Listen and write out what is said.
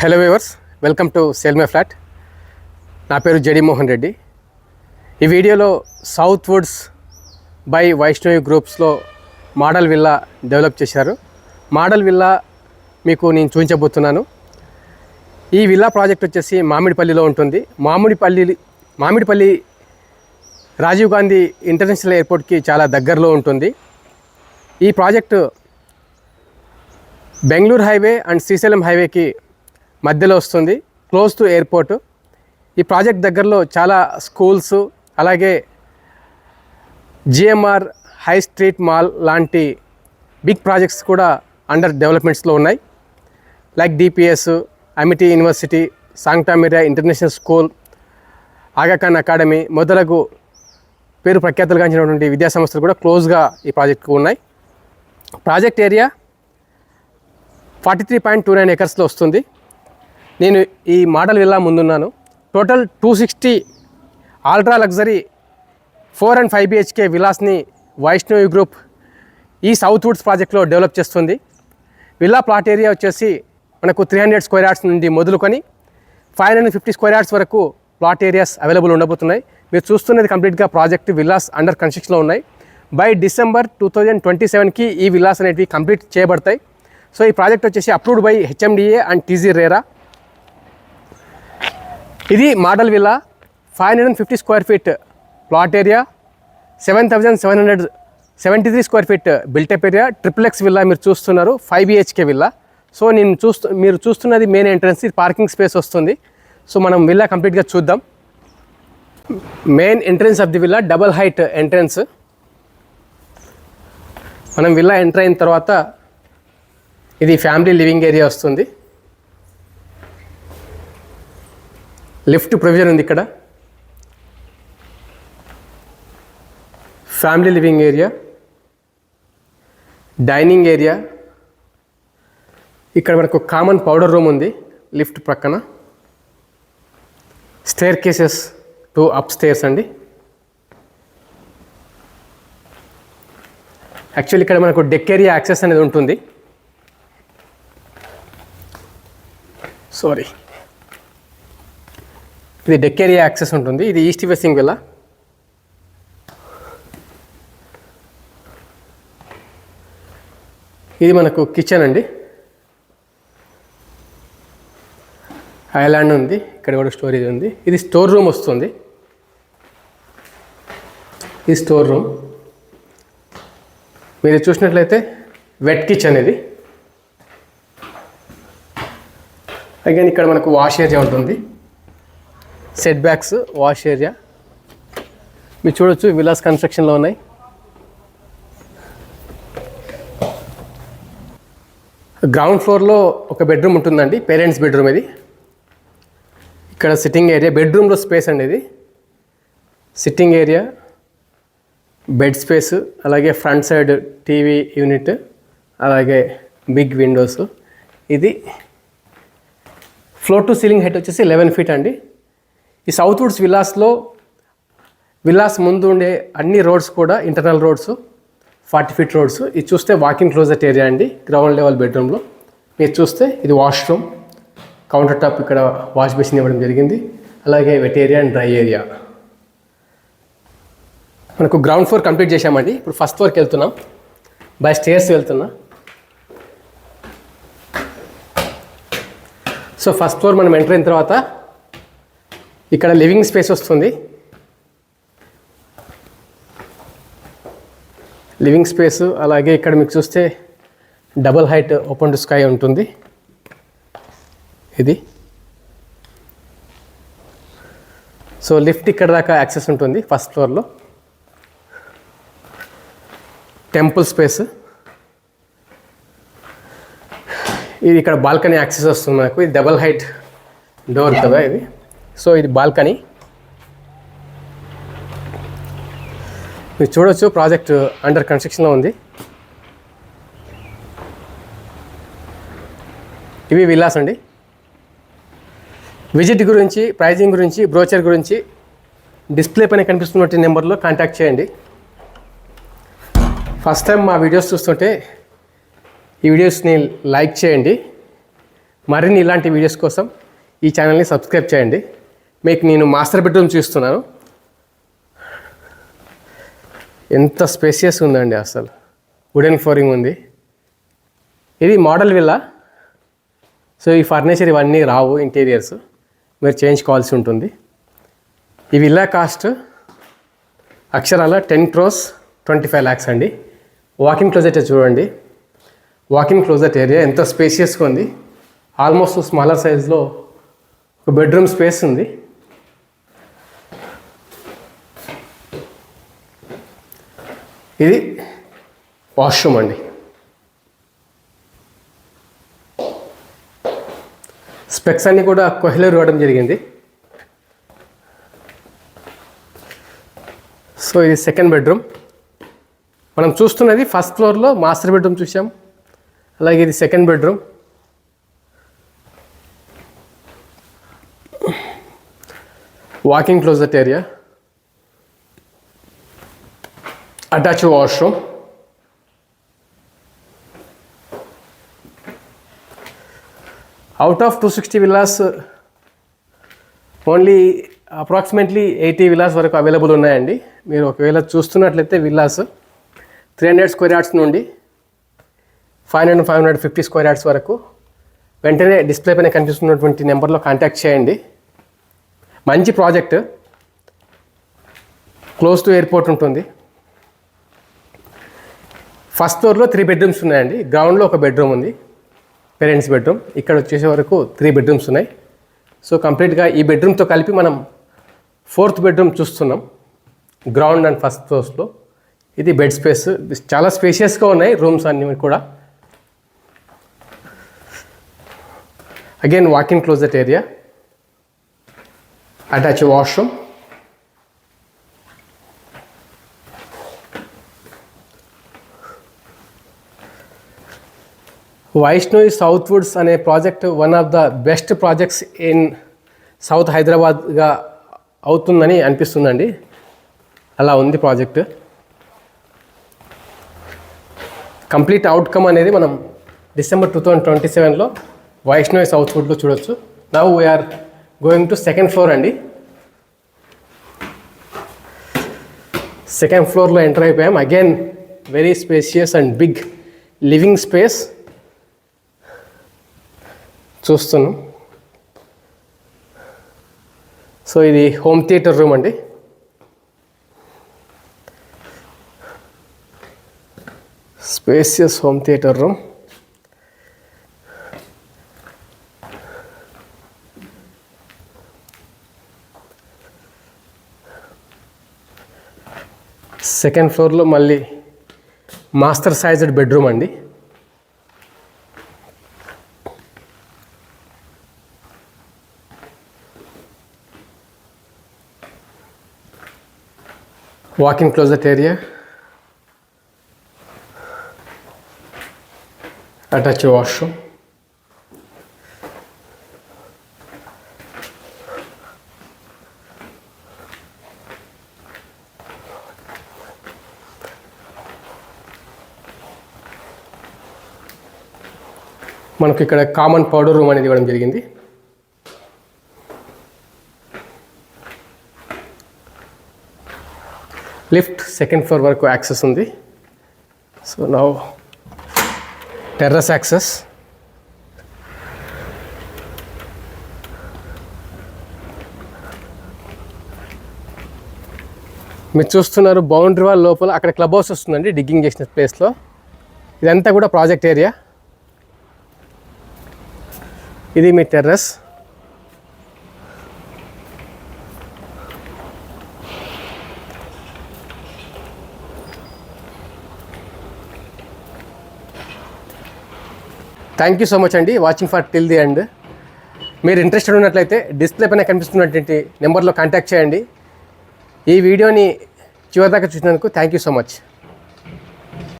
Hello viewers, welcome to sale my flat. నా పేరు జడి మోహన్ రెడ్డి. ఈ వీడియోలో సౌత్ వుడ్స్ బై వైష్ణవి గ్రూప్స్లో మోడల్ విల్లా డెవలప్ చేశారు. మోడల్ విల్లా మీకు నేను చూపించబోతున్నాను. ఈ విల్లా ప్రాజెక్ట్ వచ్చేసి మామిడిపల్లిలో ఉంటుంది. మామిడిపల్లి రాజీవ్ గాంధీ ఇంటర్నేషనల్ ఎయిర్పోర్ట్కి చాలా దగ్గరలో ఉంటుంది. ఈ project Bengaluru highway and Srisailam హైవేకి మధ్యలో వస్తుంది, క్లోజ్ టు ఎయిర్పోర్టు. ఈ ప్రాజెక్ట్ దగ్గరలో చాలా స్కూల్స్, అలాగే జిఎంఆర్ హై స్ట్రీట్ మాల్ లాంటి బిగ్ ప్రాజెక్ట్స్ కూడా అండర్ డెవలప్మెంట్స్లో ఉన్నాయి. Like DPS, Amity university, Sancta Maria international school, Aga Khan academy మొదలగు పేరు ప్రఖ్యాతులుగాంచినటువంటి విద్యాసంస్థలు కూడా క్లోజ్గా ఈ ప్రాజెక్టుకు ఉన్నాయి. ప్రాజెక్ట్ ఏరియా 43.29 ఎకర్స్లో వస్తుంది. నేను ఈ మోడల్ విల్లా ముందున్నాను. Total 260 ultra luxury 4 and 5 BHK విల్లాస్ని వైష్ణవి గ్రూప్ ఈ సౌత్ వుడ్స్ ప్రాజెక్ట్లో డెవలప్ చేస్తుంది. విల్లా ప్లాట్ ఏరియా వచ్చేసి మనకు 300 స్క్వేర్ యార్డ్స్ నుండి మొదలుకొని 550 స్క్వేర్ యార్డ్స్ వరకు ప్లాట్ ఏరియాస్ అవైలబుల్ ఉండబోతున్నాయి. మీరు చూస్తున్నది కంప్లీట్గా ప్రాజెక్ట్ విల్లాస్ అండర్ కన్స్ట్రక్షన్లో ఉన్నాయి. బై డిసెంబర్ 2027కి ఈ విల్లాస్ అనేటివి కంప్లీట్ చేయబడతాయి. సో ఈ ప్రాజెక్ట్ వచ్చేసి approved by HMDA and TG RERA. ఇది model villa 550 square feet plot area, 7,773 square feet built up area, XXX villa మీరు చూస్తున్నారు. 5 BHK విల్లా. సో మీరు చూస్తున్నది మెయిన్ ఎంట్రన్స్, ఇది పార్కింగ్ స్పేస్ వస్తుంది. సో మనం విల్లా కంప్లీట్గా చూద్దాం. Main entrance of the villa double height entrance. మనం విల్లా ఎంటర్ అయిన తర్వాత ఇది ఫ్యామిలీ లివింగ్ ఏరియా వస్తుంది. లిఫ్ట్ ప్రొవిజన్ ఉంది ఇక్కడ. Family living area, dining area, ఇక్కడ మనకు కామన్ పౌడర్ రూమ్ ఉంది లిఫ్ట్ ప్రక్కన. Staircases to upstairs అండి. యాక్చువల్లీ ఇక్కడ మనకు డెక్ ఏరియా యాక్సెస్ అనేది ఉంటుంది. ఇది డెక్ ఏరియా యాక్సెస్ ఉంటుంది. ఇది ఈస్ట్ ఫేసింగ్ విల్లా. ఇది మనకు కిచెన్ అండి. ఐలాండ్ ఉంది, ఇక్కడ కూడా స్టోరేజ్ ఉంది. ఇది స్టోర్ రూమ్ వస్తుంది. ఇది స్టోర్ రూమ్. మీరు చూసినట్లయితే వెట్ కిచెన్ ఇది. అగైన్ ఇక్కడ మనకు వాష్ ఏరియా ఉంటుంది. సెట్ బ్యాక్స్, వాష్ ఏరియా మీరు చూడొచ్చు. విల్లాస్ కన్స్ట్రక్షన్లో ఉన్నాయి. గ్రౌండ్ ఫ్లోర్లో ఒక బెడ్రూమ్ ఉంటుందండి, పేరెంట్స్ బెడ్రూమ్ ఇది. ఇక్కడ సిట్టింగ్ ఏరియా, బెడ్రూమ్లో స్పేస్ అండి ఇది. సిట్టింగ్ ఏరియా, బెడ్ స్పేస్, అలాగే ఫ్రంట్ సైడ్ టీవీ యూనిట్, అలాగే బిగ్ విండోస్. ఇది ఫ్లోర్ టు సీలింగ్ హైట్ వచ్చేసి 11 feet అండి. ఈ సౌత్ వుడ్స్ విల్లాస్లో విల్లాస్ ముందు ఉండే అన్ని రోడ్స్ కూడా ఇంటర్నల్ రోడ్స్, 40 feet రోడ్స్. ఇది చూస్తే వాకింగ్ క్లోజెట్ ఏరియా అండి. గ్రౌండ్ లెవెల్ బెడ్రూమ్లో మీరు చూస్తే ఇది వాష్రూమ్, కౌంటర్ టాప్, ఇక్కడ వాష్ బేసిన్ ఇవ్వడం జరిగింది. అలాగే wet area and dry area. మనకు గ్రౌండ్ ఫ్లోర్ కంప్లీట్ చేశామండి. ఇప్పుడు ఫస్ట్ ఫ్లోర్కి వెళ్తున్నాం. బై స్టేర్స్ వెళ్తున్నా. సో ఫస్ట్ ఫ్లోర్ మనం ఎంటర్ అయిన తర్వాత ఇక్కడ లివింగ్ స్పేస్ వస్తుంది. లివింగ్ స్పేస్, అలాగే ఇక్కడ మీకు చూస్తే double height open to sky ఉంటుంది. ఇది సో లిఫ్ట్ ఇక్కడ దాకా యాక్సెస్ ఉంటుంది ఫస్ట్ ఫ్లోర్లో. Temple space. ఇది ఇక్కడ బాల్కనీ యాక్సెస్ వస్తుంది మనకు. ఇది డబల్ హైట్ డోర్ కదా ఇది. సో ఇది బాల్కనీ. మీరు చూడొచ్చు ప్రాజెక్ట్ అండర్ కన్స్ట్రక్షన్లో ఉంది. ఇవి విల్లాస్ అండి. విజిట్ గురించి, ప్రైజింగ్ గురించి, బ్రోచర్ గురించి డిస్ప్లే పైన కనిపిస్తున్నటువంటి నెంబర్లో కాంటాక్ట్ చేయండి. ఫస్ట్ టైం మా వీడియోస్ చూస్తుంటే ఈ వీడియోస్ని లైక్ చేయండి. మరిన్ని ఇలాంటి వీడియోస్ కోసం ఈ ఛానల్ని సబ్స్క్రైబ్ చేయండి. మీకు నేను మాస్టర్ బెడ్రూమ్ చూస్తున్నాను. ఎంత స్పేసియస్ ఉందండి, అసలు వుడెన్ ఫ్లోరింగ్ ఉంది. ఇది మోడల్ విల్లా. సో ఈ ఫర్నిచర్ ఇవన్నీ రావు, ఇంటీరియర్స్ మీరు చేయించుకోవాల్సి ఉంటుంది. ఈ విల్లా కాస్ట్ అక్షరాల 10 crores 25 lakhs అండి. వాకింగ్ క్లోజెట్ చూడండి, వాకింగ్ క్లోజెట్ ఏరియా ఎంత స్పేసియస్గా ఉంది. ఆల్మోస్ట్ స్మాలర్ సైజ్లో ఒక బెడ్రూమ్ స్పేస్ ఉంది. ఇది వాష్రూమ్ అండి. స్పెక్స్ అన్నీ కూడా కొహ్లర్ ఇవ్వడం జరిగింది. సో ఇది సెకండ్ బెడ్రూమ్. మనం చూస్తున్నది ఫస్ట్ ఫ్లోర్లో మాస్టర్ బెడ్రూమ్ చూసాం. అలాగే ఇది second bedroom. Walking closet area, attach washroom. Out of 260 villas only approximately 80 villas వరకు అవైలబుల్ ఉన్నాయండి. మీరు ఒకవేళ చూస్తున్నట్లయితే విల్లాస్ 300 square yards నుండి 550 square yards వరకు వెంటనే డిస్ప్లే పైన కనిపిస్తున్నటువంటి నెంబర్లో కాంటాక్ట్ చేయండి. మంచి ప్రాజెక్ట్, క్లోజ్ టు ఎయిర్పోర్ట్ ఉంటుంది. ఫస్ట్ ఫ్లోర్లో 3 bedrooms ఉన్నాయండి. గ్రౌండ్లో ఒక బెడ్రూమ్ ఉంది, పేరెంట్స్ బెడ్రూమ్. ఇక్కడ వచ్చేసే వరకు 3 bedrooms ఉన్నాయి. సో కంప్లీట్గా ఈ బెడ్రూమ్తో కలిపి మనం 4th bedroom చూస్తున్నాం, గ్రౌండ్ అండ్ ఫస్ట్ ఫ్లోర్స్లో. ఇది బెడ్ స్పేస్, చాలా స్పేషియస్గా ఉన్నాయి రూమ్స్ అన్నీ కూడా. Again walking closet area, attach washroom. Vaishnavi south woods అనే project one of the best projects in south హైదరాబాద్గా అవుతుందని అనిపిస్తుందండి. అలా ఉంది ప్రాజెక్ట్. కంప్లీట్ అవుట్కమ్ అనేది మనం December 2027లో వైష్ణవి సౌత్ వుడ్లో చూడొచ్చు. Now we are going to second floor అండి. సెకండ్ ఫ్లోర్లో ఎంటర్ అయిపోయాం. Again very spacious and big living space చూస్తున్నాం. సో ఇది హోమ్ థియేటర్ రూమ్ అండి. Spacious home theatre room. Second ఫ్లోర్లో మళ్ళీ మాస్టర్ సైజ్డ్ బెడ్రూమ్ అండి. Walking closet area, attach washroom. మనకు ఇక్కడ కామన్ పౌడర్ రూమ్ అనేది ఇవ్వడం జరిగింది. లిఫ్ట్ సెకండ్ ఫ్లోర్ వరకు యాక్సెస్ ఉంది. So now terrace access. మీరు చూస్తున్నారు బౌండరీ వాల్ లోపల అక్కడ క్లబ్ హౌస్ వస్తుందండి, డిగ్గింగ్ చేసిన ప్లేస్లో. ఇదంతా కూడా ప్రాజెక్ట్ ఏరియా. ఇది మీ terrace. Thank you so much అండి watching for till the end. మీరు ఇంట్రెస్టెడ్ ఉన్నట్లయితే డిస్ప్లే పైన కనిపిస్తున్నటువంటి నెంబర్లో కాంటాక్ట్ చేయండి. ఈ వీడియోని చివరిదాకా చూసినందుకు థ్యాంక్ యూ సో మచ్.